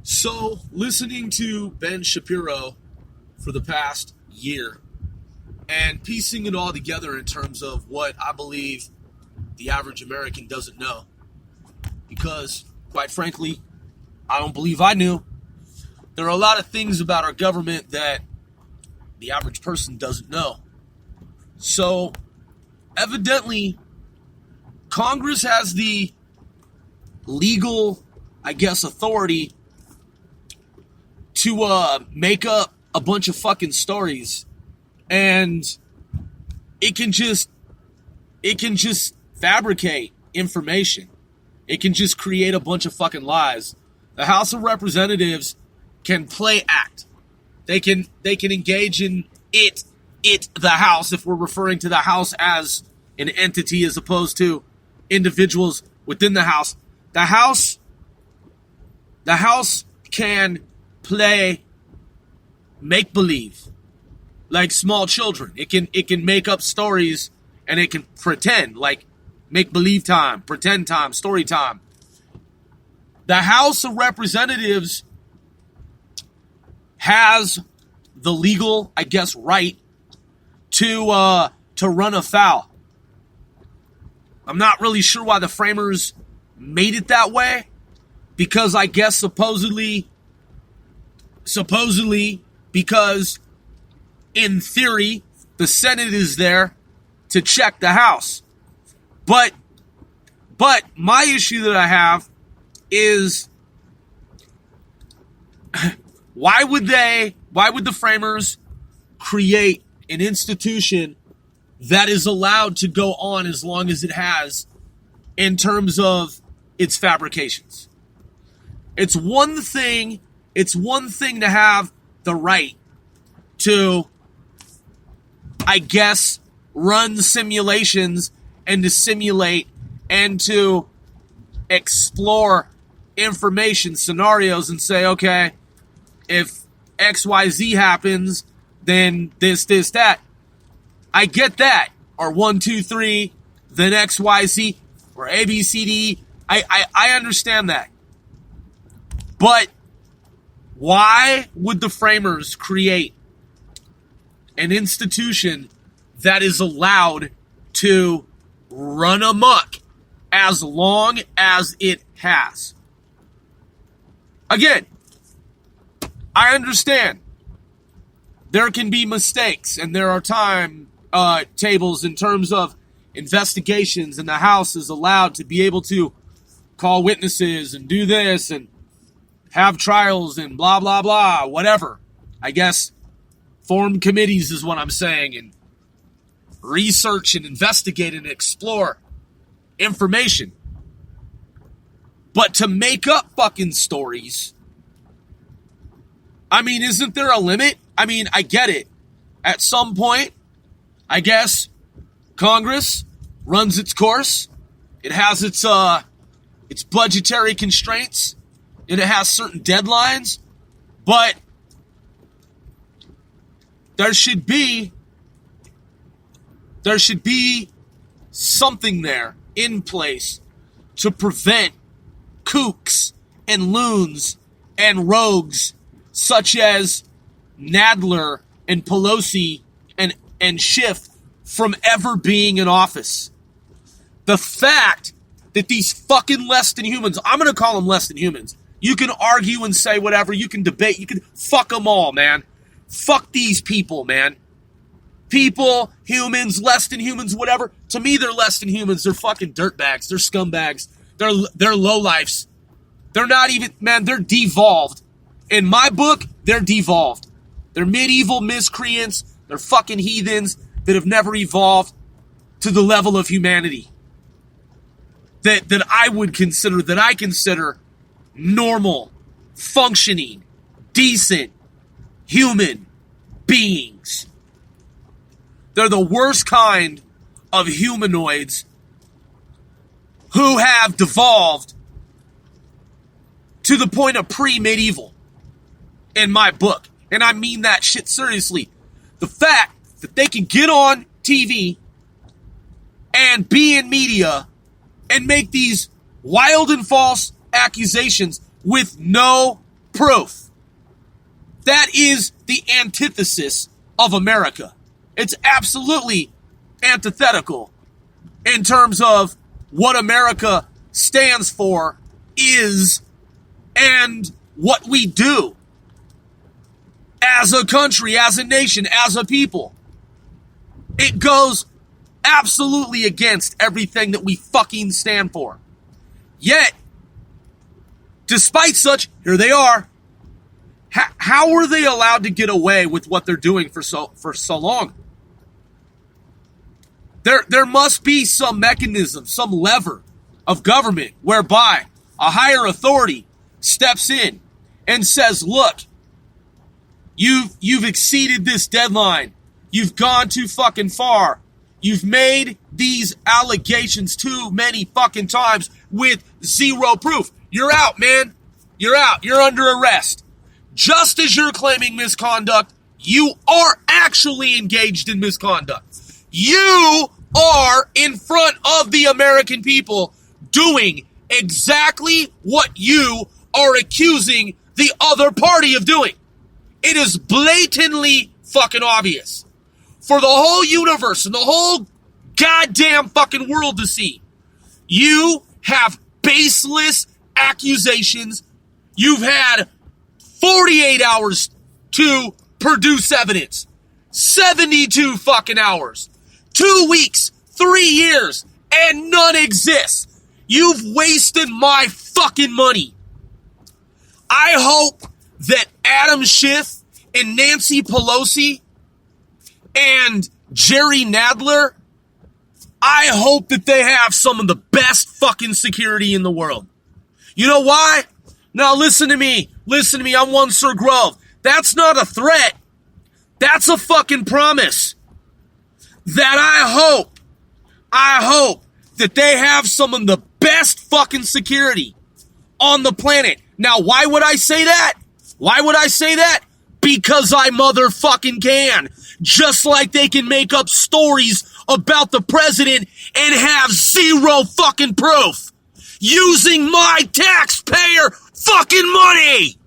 So, listening to Ben Shapiro for the past year and piecing it all together in terms of what I believe the average American doesn't know, because, quite frankly, I don't believe I knew. There are a lot of things about our government that the average person doesn't know. So, evidently, Congress has the legal, authority to make up a bunch of fucking stories, and it can just fabricate information. It can just create a bunch of fucking lies. The House of Representatives can play act. They can engage in the House, if we're referring to the House as an entity as opposed to individuals within the House. The House can play make-believe like small children. It can make up stories, and it can pretend, like make-believe time, pretend time, story time. The House of Representatives has the legal, right to run afoul. I'm not really sure why the framers made it that way, because I guess supposedly because in theory the Senate is there to check the House. But my issue that I have is why would the framers create an institution that is allowed to go on as long as it has in terms of its fabrications? It's one thing to have the right to, run simulations and to simulate and to explore information scenarios and say, okay, if XYZ happens, then this, that. I get that. Or 1, 2, 3, then XYZ, or ABCD. I understand that. But why would the framers create an institution that is allowed to run amok as long as it has? Again, I understand there can be mistakes, and there are time tables in terms of investigations, and the House is allowed to be able to call witnesses and do this and have trials and blah, blah, blah, whatever. Form committees is what I'm saying, and research and investigate and explore information. But to make up fucking stories, isn't there a limit? I get it. At some point, Congress runs its course. It has its budgetary constraints. It has certain deadlines. But there should be something there in place to prevent kooks and loons and rogues such as Nadler and Pelosi and Schiff from ever being in office. The fact that these fucking less than humans, I'm going to call them less than humans. You can argue and say whatever, you can debate, you can fuck them all, man. Fuck these people, man. People, humans, less than humans, whatever. To me, they're less than humans. They're fucking dirtbags. They're scumbags. They're lowlifes. They're not even, man, they're devolved. In my book, they're devolved. They're medieval miscreants. They're fucking heathens that have never evolved to the level of humanity that I consider normal, functioning, decent human beings. They're the worst kind of humanoids who have devolved to the point of pre-medieval in my book. And I mean that shit seriously. The fact that they can get on TV and be in media and make these wild and false accusations with no proof. That is the antithesis of America. It's absolutely antithetical in terms of what America stands for, is, and what we do as a country, as a nation, as a people. It goes absolutely against everything that we fucking stand for. Yet, despite such, here they are. How were they allowed to get away with what they're doing for so long? There must be some mechanism, some lever of government whereby a higher authority steps in and says, look, you've exceeded this deadline. You've gone too fucking far. You've made these allegations too many fucking times with zero proof. You're out, man. You're out. You're under arrest. Just as you're claiming misconduct, you are actually engaged in misconduct. You are in front of the American people doing exactly what you are accusing the other party of doing. It is blatantly fucking obvious for the whole universe and the whole goddamn fucking world to see. You have baseless accusations. You've had 48 hours to produce evidence. 72 fucking hours. 2 weeks, 3 years, and none exists. You've wasted my fucking money. I hope that Adam Schiff and Nancy Pelosi and Jerry Nadler, I hope that they have some of the best fucking security in the world. You know why? Now listen to me. Listen to me. I'm one Sir Grove. That's not a threat. That's a fucking promise. That I hope that they have some of the best fucking security on the planet. Now, why would I say that? Why would I say that? Because I motherfucking can. Just like they can make up stories about the president and have zero fucking proof. Using my taxpayer fucking money.